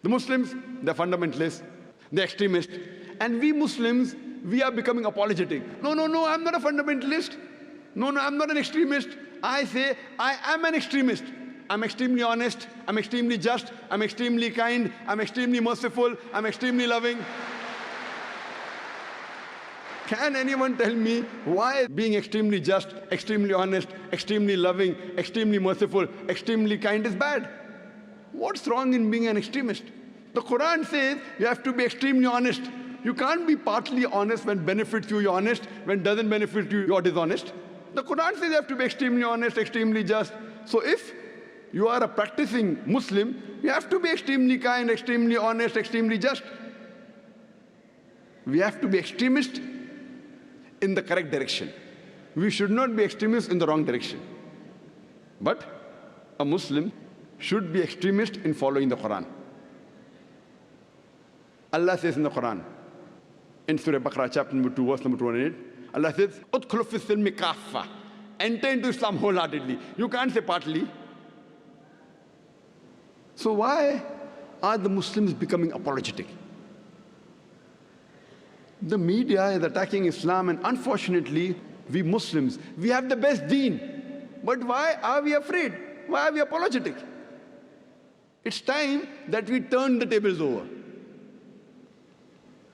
The Muslims, they're fundamentalists, they're extremists. And we Muslims, we are becoming apologetic. No, no, no, I'm not a fundamentalist. No, no, I'm not an extremist. I say, I am an extremist. I'm extremely honest, I'm extremely just, I'm extremely kind, I'm extremely merciful, I'm extremely loving. Can anyone tell me why being extremely just, extremely honest, extremely loving, extremely merciful, extremely kind is bad? What's wrong in being an extremist? The Quran says you have to be extremely honest. You can't be partly honest. When benefits you, you're honest. When doesn't benefit you, you're dishonest. The Quran says you have to be extremely honest, extremely just. So if you are a practicing Muslim, you have to be extremely kind, extremely honest, extremely just. We have to be extremists in the correct direction. We should not be extremists in the wrong direction. But a Muslim should be extremist in following the Quran. Allah says in the Quran, in Surah Baqarah, chapter number 2, verse number 208, Allah says, "Udkhulu fi silmi kaffa." Enter into Islam wholeheartedly. You can't say partly. So why are the Muslims becoming apologetic? The media is attacking Islam, and unfortunately, we Muslims, we have the best deen. But why are we afraid? Why are we apologetic? It's time that we turn the tables over.